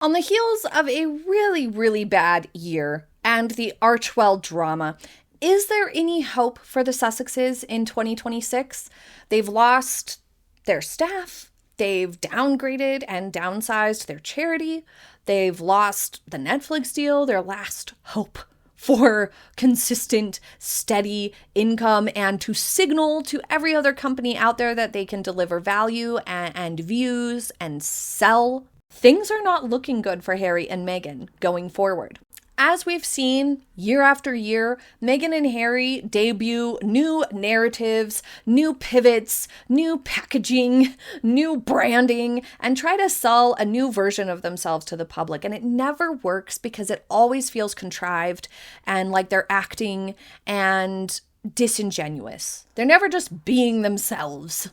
On the heels of a really, really bad year and the Archewell drama, is there any hope for the Sussexes in 2026? They've lost their staff, they've downgraded and downsized their charity, they've lost the Netflix deal, their last hope for consistent, steady income and to signal to every other company out there that they can deliver value and views and sell. Things are not looking good for Harry and Meghan going forward. As we've seen year after year, Meghan and Harry debut new narratives, new pivots, new packaging, new branding, and try to sell a new version of themselves to the public. And it never works because it always feels contrived and like they're acting and disingenuous. They're never just being themselves.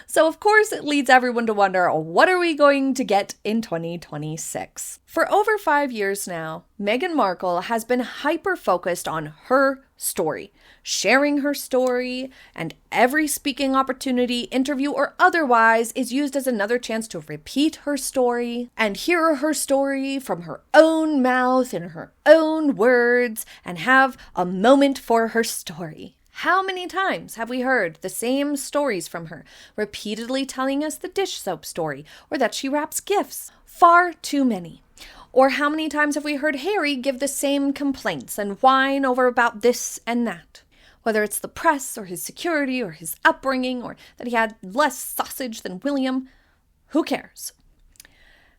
So, of course, it leads everyone to wonder, what are we going to get in 2026? For over 5 years now, Meghan Markle has been hyper-focused on her story, sharing her story, and every speaking opportunity, interview, or otherwise is used as another chance to repeat her story and hear her story from her own mouth in her own words and have a moment for her story. How many times have we heard the same stories from her, repeatedly telling us the dish soap story, or that she wraps gifts? Far too many. Or how many times have we heard Harry give the same complaints and whine over about this and that? Whether it's the press, or his security, or his upbringing, or that he had less sausage than William, who cares?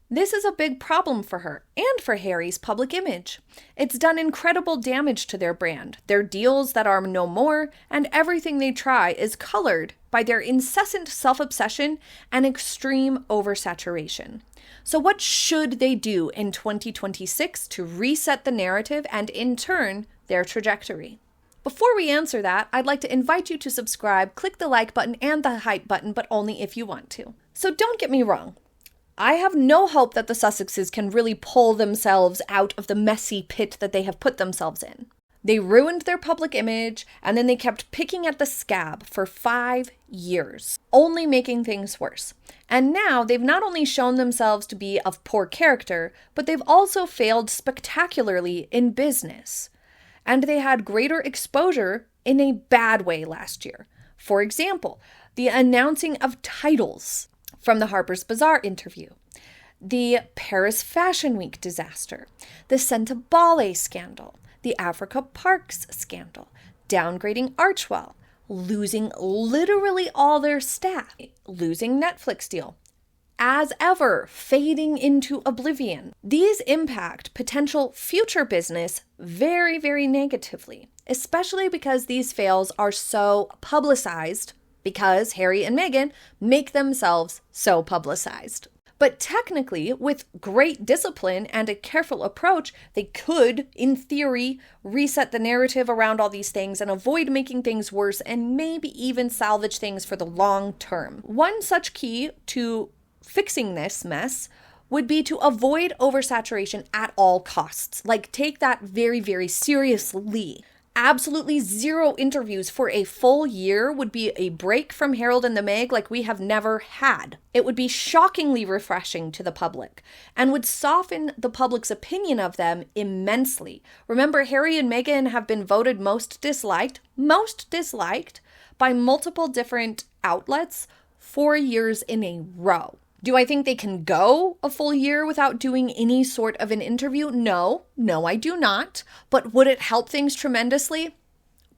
This is a big problem for her and for Harry's public image. It's done incredible damage to their brand, their deals that are no more, and everything they try is colored by their incessant self-obsession and extreme oversaturation. So what should they do in 2026 to reset the narrative and, in turn, their trajectory? Before we answer that, I'd like to invite you to subscribe, click the like button and the hype button, but only if you want to. So don't get me wrong. I have no hope that the Sussexes can really pull themselves out of the messy pit that they have put themselves in. They ruined their public image, and then they kept picking at the scab for 5 years, only making things worse. And now they've not only shown themselves to be of poor character, but they've also failed spectacularly in business. And they had greater exposure in a bad way last year. For example, the announcing of titles from the Harper's Bazaar interview, the Paris Fashion Week disaster, the Sentabale scandal, the Africa Parks scandal, downgrading Archewell, losing literally all their staff, losing Netflix deal, as ever, fading into oblivion. These impact potential future business very, very negatively, especially because these fails are so publicized because Harry and Meghan make themselves so publicized. But technically, with great discipline and a careful approach, they could, in theory, reset the narrative around all these things and avoid making things worse and maybe even salvage things for the long term. One such key to fixing this mess would be to avoid oversaturation at all costs. Like, take that very, very seriously. Absolutely zero interviews for a full year would be a break from Harold and the Meg like we have never had. It would be shockingly refreshing to the public and would soften the public's opinion of them immensely. Remember, Harry and Meghan have been voted most disliked by multiple different outlets 4 years in a row. Do I think they can go a full year without doing any sort of an interview? No, I do not. But would it help things tremendously?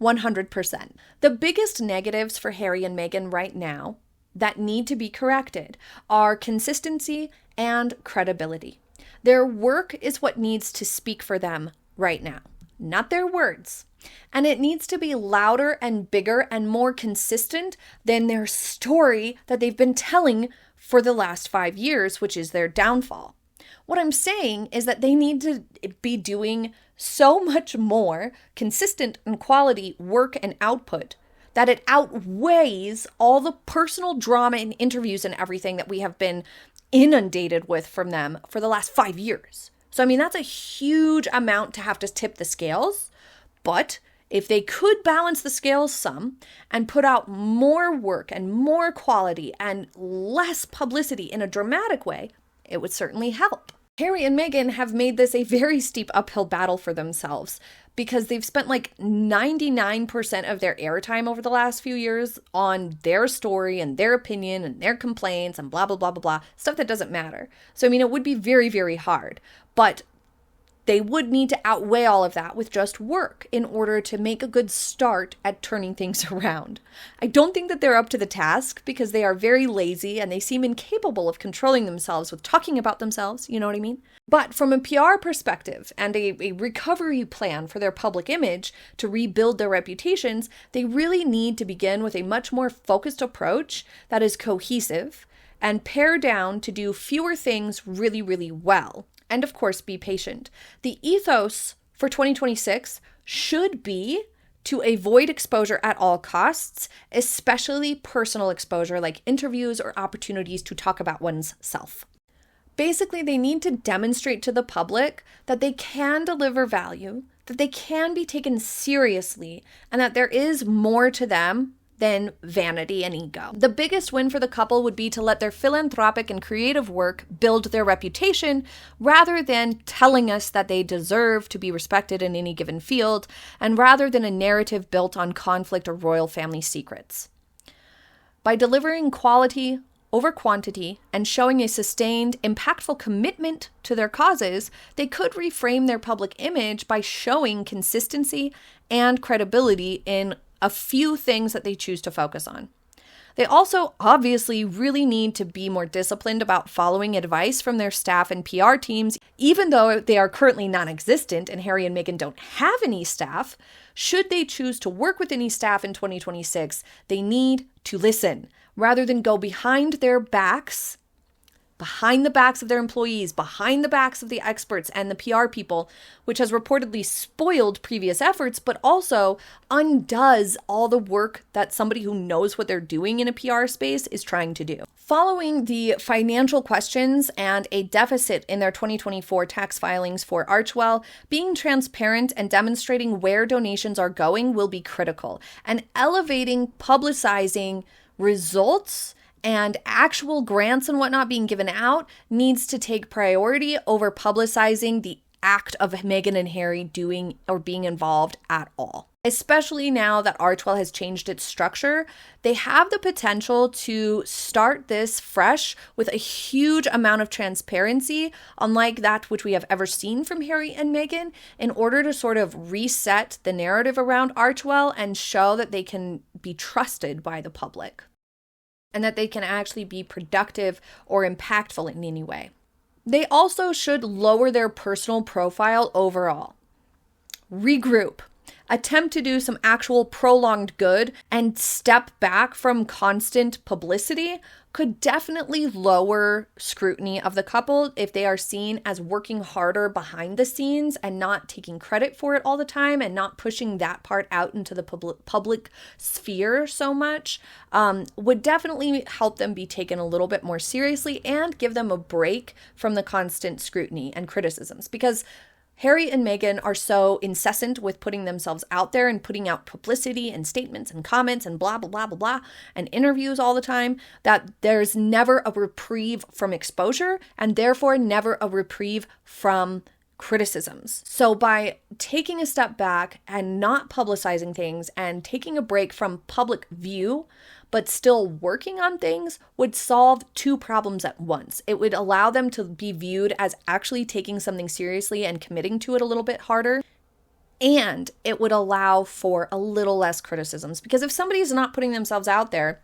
100%. The biggest negatives for Harry and Meghan right now that need to be corrected are consistency and credibility. Their work is what needs to speak for them right now, not their words. And it needs to be louder and bigger and more consistent than their story that they've been telling for the last 5 years, which is their downfall. What I'm saying is that they need to be doing so much more consistent and quality work and output that it outweighs all the personal drama and interviews and everything that we have been inundated with from them for the last 5 years. So, I mean, that's a huge amount to have to tip the scales, but if they could balance the scales some and put out more work and more quality and less publicity in a dramatic way, it would certainly help. Harry and Meghan have made this a very steep uphill battle for themselves because they've spent like 99% of their airtime over the last few years on their story and their opinion and their complaints and blah, blah, blah, blah, blah, stuff that doesn't matter. So, I mean, it would be very, very hard, but they would need to outweigh all of that with just work in order to make a good start at turning things around. I don't think that they're up to the task because they are very lazy and they seem incapable of controlling themselves with talking about themselves, you know what I mean? But from a PR perspective and a recovery plan for their public image to rebuild their reputations, they really need to begin with a much more focused approach that is cohesive and pare down to do fewer things really, really well. And of course, be patient. The ethos for 2026 should be to avoid exposure at all costs, especially personal exposure like interviews or opportunities to talk about one's self. Basically, they need to demonstrate to the public that they can deliver value, that they can be taken seriously, and that there is more to them than vanity and ego. The biggest win for the couple would be to let their philanthropic and creative work build their reputation rather than telling us that they deserve to be respected in any given field, and rather than a narrative built on conflict or royal family secrets. By delivering quality over quantity and showing a sustained, impactful commitment to their causes, they could reframe their public image by showing consistency and credibility in a few things that they choose to focus on. They also obviously really need to be more disciplined about following advice from their staff and PR teams, even though they are currently non-existent and Harry and Meghan don't have any staff. Should they choose to work with any staff in 2026, they need to listen rather than go behind their backs, behind the backs of their employees, behind the backs of the experts and the PR people, which has reportedly spoiled previous efforts, but also undoes all the work that somebody who knows what they're doing in a PR space is trying to do. Following the financial questions and a deficit in their 2024 tax filings for Archewell, being transparent and demonstrating where donations are going will be critical, and elevating, publicizing results and actual grants and whatnot being given out needs to take priority over publicizing the act of Meghan and Harry doing or being involved at all. Especially now that Archewell has changed its structure, they have the potential to start this fresh with a huge amount of transparency, unlike that which we have ever seen from Harry and Meghan, in order to sort of reset the narrative around Archewell and show that they can be trusted by the public, and that they can actually be productive or impactful in any way. They also should lower their personal profile overall. Regroup. Attempt to do some actual prolonged good and step back from constant publicity could definitely lower scrutiny of the couple if they are seen as working harder behind the scenes and not taking credit for it all the time and not pushing that part out into the public sphere so much, would definitely help them be taken a little bit more seriously and give them a break from the constant scrutiny and criticisms. Because Harry and Meghan are so incessant with putting themselves out there and putting out publicity and statements and comments and blah, blah, blah, blah, blah, and interviews all the time that there's never a reprieve from exposure and therefore never a reprieve from criticisms. So by taking a step back and not publicizing things and taking a break from public view, but still working on things, would solve two problems at once. It would allow them to be viewed as actually taking something seriously and committing to it a little bit harder. And it would allow for a little less criticisms. Because if somebody's not putting themselves out there,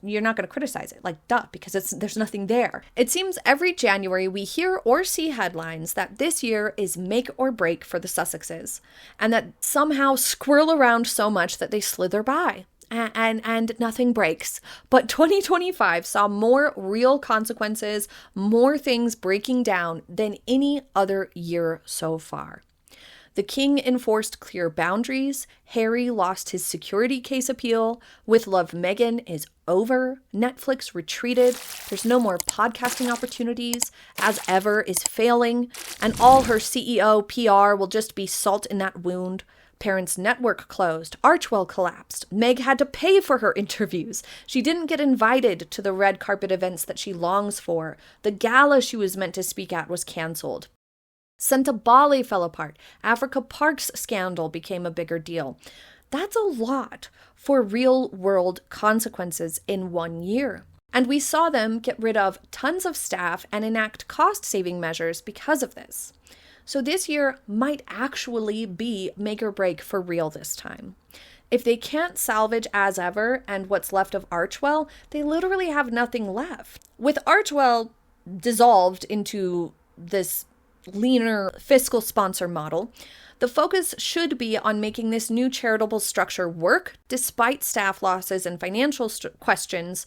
you're not going to criticize it, like duh, because there's nothing there. It seems every January we hear or see headlines that this year is make or break for the Sussexes, and that somehow squirrel around so much that they slither by. And nothing breaks. But 2025 saw more real consequences, more things breaking down than any other year so far. The king enforced clear boundaries. Harry lost his security case appeal. With Love Meghan is over. Netflix retreated. There's no more podcasting opportunities. As Ever is failing. And all her CEO PR will just be salt in that wound. Parents Network closed. Archewell collapsed. Meg had to pay for her interviews. She didn't get invited to the red carpet events that she longs for. The gala she was meant to speak at was canceled. Santa Bale fell apart. Africa Park's scandal became a bigger deal. That's a lot for real-world consequences in 1 year. And we saw them get rid of tons of staff and enact cost-saving measures because of this. So this year might actually be make or break for real this time. If they can't salvage As Ever and what's left of Archewell, they literally have nothing left. With Archewell dissolved into this leaner fiscal sponsor model, the focus should be on making this new charitable structure work despite staff losses and financial questions,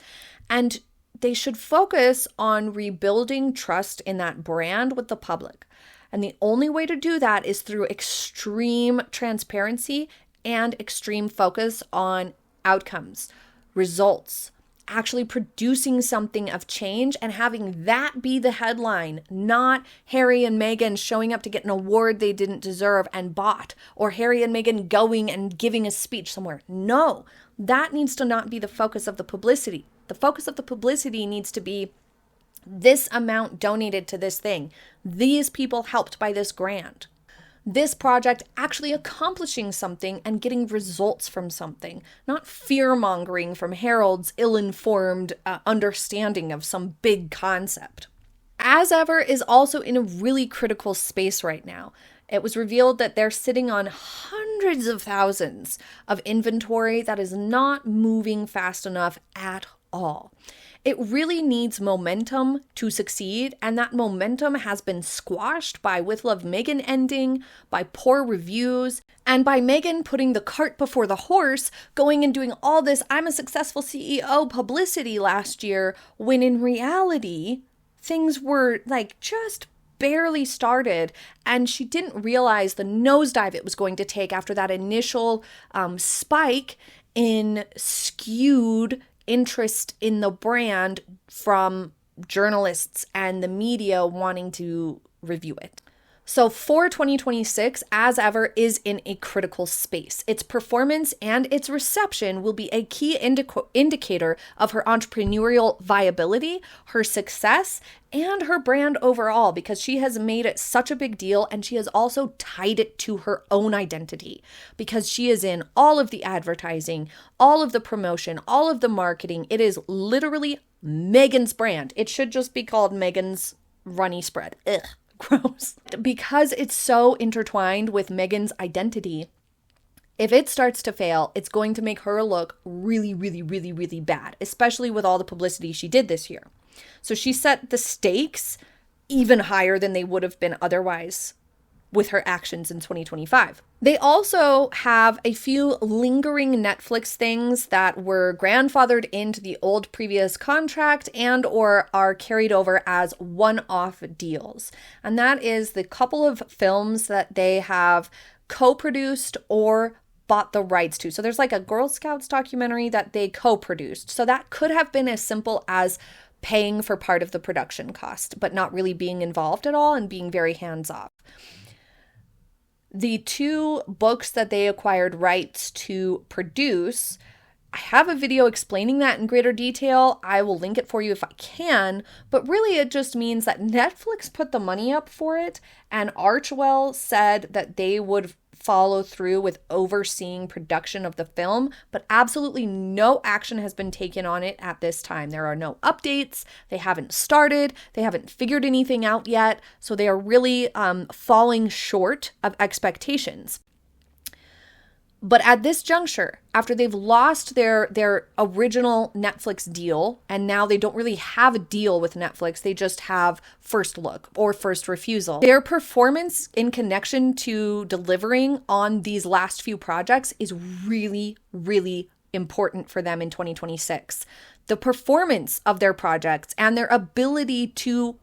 and they should focus on rebuilding trust in that brand with the public. And the only way to do that is through extreme transparency and extreme focus on outcomes, results, actually producing something of change and having that be the headline, not Harry and Meghan showing up to get an award they didn't deserve and bought, or Harry and Meghan going and giving a speech somewhere. No, that needs to not be the focus of the publicity. The focus of the publicity needs to be this amount donated to this thing, these people helped by this grant, this project actually accomplishing something and getting results from something, not fear-mongering from Harold's ill-informed understanding of some big concept. As Ever is also in a really critical space right now. It was revealed that they're sitting on hundreds of thousands of inventory that is not moving fast enough at all. It really needs momentum to succeed, and that momentum has been squashed by With Love Meghan ending, by poor reviews, and by Meghan putting the cart before the horse, going and doing all this I'm a successful CEO publicity last year, when in reality, things were just barely started, and she didn't realize the nosedive it was going to take after that initial spike in skewed interest in the brand from journalists and the media wanting to review it. So for 2026, As Ever is in a critical space. Its performance and its reception will be a key indicator of her entrepreneurial viability, her success, and her brand overall, because she has made it such a big deal, and she has also tied it to her own identity, because she is in all of the advertising, all of the promotion, all of the marketing. It is literally Meghan's brand. It should just be called Meghan's Runny Spread. Ugh. Gross. Because it's so intertwined with Meghan's identity, if it starts to fail, it's going to make her look really, really, really, really bad, especially with all the publicity she did this year. So she set the stakes even higher than they would have been otherwise with her actions in 2025. They also have a few lingering Netflix things that were grandfathered into the old previous contract and or are carried over as one-off deals. And that is the couple of films that they have co-produced or bought the rights to. So there's a Girl Scouts documentary that they co-produced. So that could have been as simple as paying for part of the production cost, but not really being involved at all and being very hands-off. The two books that they acquired rights to produce, I have a video explaining that in greater detail. I will link it for you if I can, but really it just means that Netflix put the money up for it, and Archewell said that they would follow through with overseeing production of the film, but absolutely no action has been taken on it at this time. There are no updates. They haven't started. They haven't figured anything out yet. So they are really falling short of expectations. But at this juncture, after they've lost their original Netflix deal, and now they don't really have a deal with Netflix, they just have first look or first refusal. Their performance in connection to delivering on these last few projects is really, really important for them in 2026. The performance of their projects and their ability to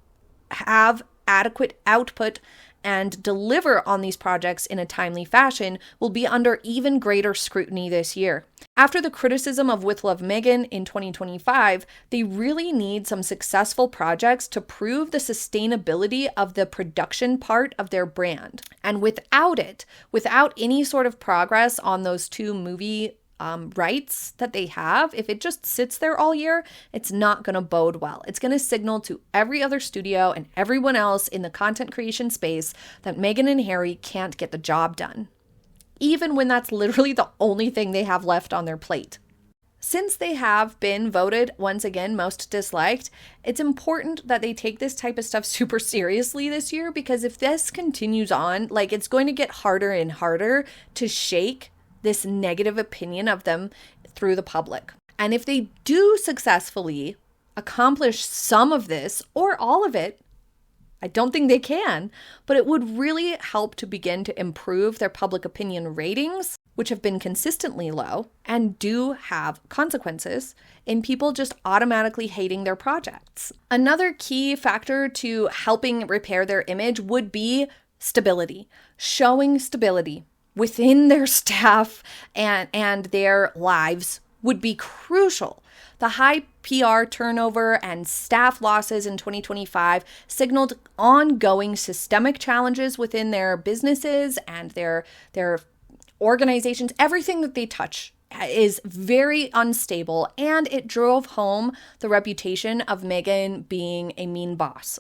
have adequate output and deliver on these projects in a timely fashion will be under even greater scrutiny this year. After the criticism of With Love Meghan in 2025, they really need some successful projects to prove the sustainability of the production part of their brand. And without any sort of progress on those two movie rights that they have, if it just sits there all year, it's not going to bode well. It's going to signal to every other studio and everyone else in the content creation space that Meghan and Harry can't get the job done, even when that's literally the only thing they have left on their plate. Since they have been voted, once again, most disliked, it's important that they take this type of stuff super seriously this year, because if this continues on, it's going to get harder and harder to shake this negative opinion of them through the public. And if they do successfully accomplish some of this or all of it, I don't think they can, but it would really help to begin to improve their public opinion ratings, which have been consistently low and do have consequences in people just automatically hating their projects. Another key factor to helping repair their image would be stability, showing stability within their staff and their lives would be crucial. The high PR turnover and staff losses in 2025 signaled ongoing systemic challenges within their businesses and their organizations. Everything that they touch is very unstable, and it drove home the reputation of Meghan being a mean boss.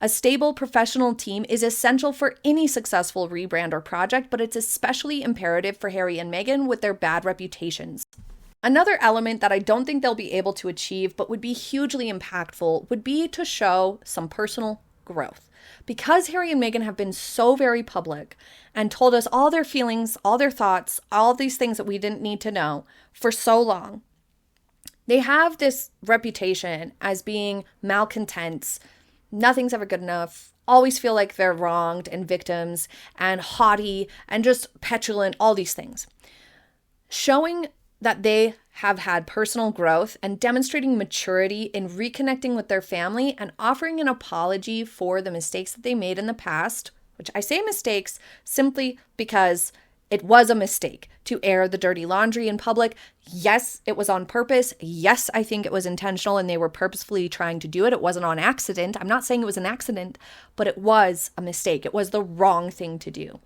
A stable professional team is essential for any successful rebrand or project, but it's especially imperative for Harry and Meghan with their bad reputations. Another element that I don't think they'll be able to achieve, but would be hugely impactful, would be to show some personal growth. Because Harry and Meghan have been so very public and told us all their feelings, all their thoughts, all these things that we didn't need to know for so long, they have this reputation as being malcontents. Nothing's ever good enough, always feel like they're wronged and victims, and haughty and just petulant, all these things. Showing that they have had personal growth and demonstrating maturity in reconnecting with their family and offering an apology for the mistakes that they made in the past, which I say mistakes simply because it was a mistake to air the dirty laundry in public. Yes, it was on purpose. Yes, I think it was intentional and they were purposefully trying to do it. It wasn't on accident. I'm not saying it was an accident, but it was a mistake. It was the wrong thing to do.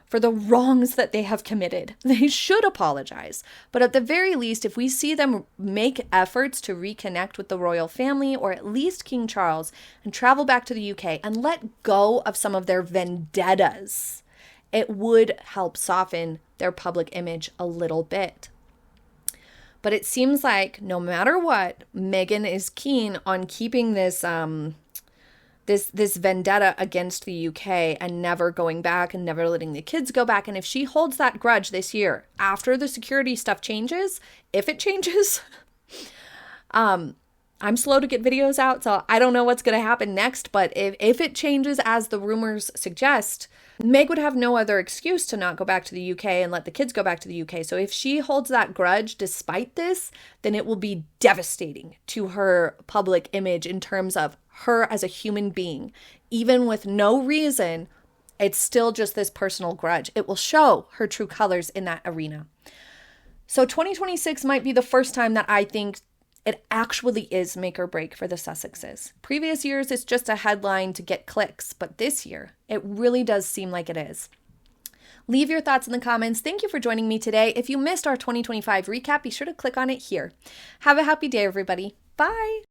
For the wrongs that they have committed, they should apologize. But at the very least, if we see them make efforts to reconnect with the royal family, or at least King Charles, and travel back to the UK and let go of some of their vendettas, it would help soften their public image a little bit. But it seems like no matter what, Meghan is keen on keeping this this vendetta against the UK and never going back and never letting the kids go back. And if she holds that grudge this year, after the security stuff changes, if it changes, I'm slow to get videos out, so I don't know what's going to happen next. But if it changes as the rumors suggest, Meg would have no other excuse to not go back to the UK and let the kids go back to the UK. So if she holds that grudge despite this, then it will be devastating to her public image in terms of her as a human being. Even with no reason, it's still just this personal grudge. It will show her true colors in that arena. So 2026 might be the first time that I think it actually is make or break for the Sussexes. Previous years, it's just a headline to get clicks, but this year, it really does seem like it is. Leave your thoughts in the comments. Thank you for joining me today. If you missed our 2025 recap, be sure to click on it here. Have a happy day, everybody. Bye.